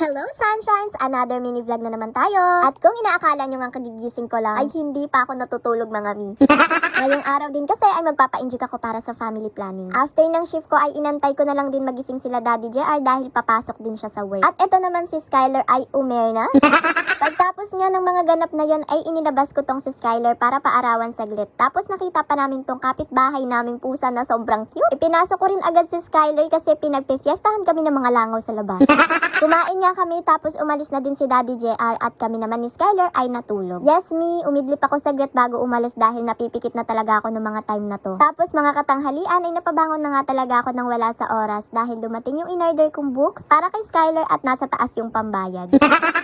Hello Sunshines! Another mini vlog na naman tayo. At kung inaakala nyo nga kagigising ko lang, ay hindi pa ako natutulog mga mi. Ngayong araw din kasi ay magpapa-inject ako para sa family planning. After ng shift ko ay inantay ko na lang din magising sila Daddy JR dahil papasok din siya sa work. At eto naman si Skyler ay umer na. Pagtapos nga ng mga ganap na yon ay inilabas ko tong si Skyler para paarawan saglit. Tapos nakita pa namin tong kapitbahay naming pusa na sobrang cute. Ipinasok ko rin agad si Skyler kasi pinagpifiestahan kami ng mga langaw sa labas. Kumain nga kami tapos umalis na din si Daddy JR at kami naman ni Skyler ay natulog. Yes me, umidlip ako saglit bago umalis dahil napipikit na talaga ako ng mga time na to. Tapos mga katanghalian ay napabangon na nga talaga ako nang wala sa oras dahil dumating yung in-order kong books para kay Skyler at nasa taas yung pambayad.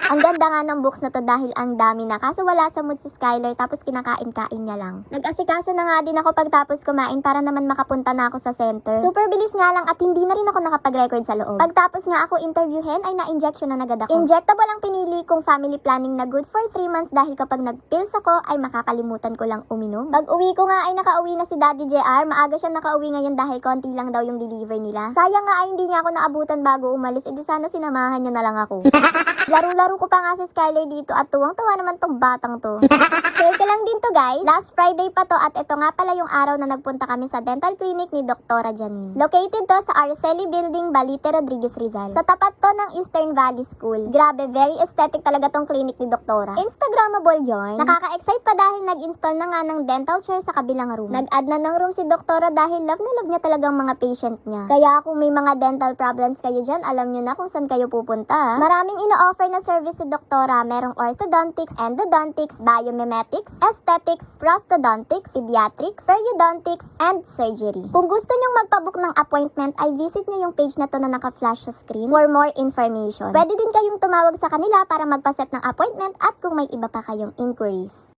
Ang ganda nga ng books na to dahil ang dami na kaso wala sa mood si Skyler tapos kinakain-kain niya lang. Nag-asikaso na nga din ako pagtapos kumain para naman makapunta na ako sa center. Super bilis nga lang at hindi na rin ako nakapag-record sa loob. Pagtapos nga ako interviewin ay na-injection na agad ako. Injectable ang pinili kong family planning na good for 3 months dahil kapag nag-pills ako ay makakalimutan ko lang uminom. Pag uwi ko nga ay nakauwi na si Daddy JR. Maaga siya nakauwi ngayon dahil konti lang daw yung deliver nila. Sayang nga ay hindi niya ako naabutan bago umalis. Edi sana sinamahan niya na lang ako. Laro-laro ko pa nga si Skyler dito at tuwang-tuwa naman tong batang to. Share ko lang din to guys. Last Friday pa to at ito nga pala yung araw na nagpunta kami sa dental clinic ni Dr. Janine. Located to sa Araceli Building, Balite, Rodriguez, Rizal. Sa tapat to ng Eastern Valley School. Grabe, very aesthetic talaga tong clinic ni Doktora. Instagrammable yarn. Nakaka-excite pa dahil nag-install na nga ng dental chair sa kabilang room. Nag-add na ng room si Doktora dahil love na love niya talagang mga patient niya. Kaya kung may mga dental problems kayo dyan, alam nyo na kung saan kayo pupunta. Maraming ino-offer na service si Doktora. Merong orthodontics, endodontics, biomimetics, aesthetics, prosthodontics, pediatrics, periodontics, and surgery. Kung gusto nyong magpabook ng appointment, ay visit nyo yung page na to na naka-flash sa screen for more information. Pwede din kayong tumawag sa kanila para magpaset ng appointment at kung may iba pa kayong inquiries.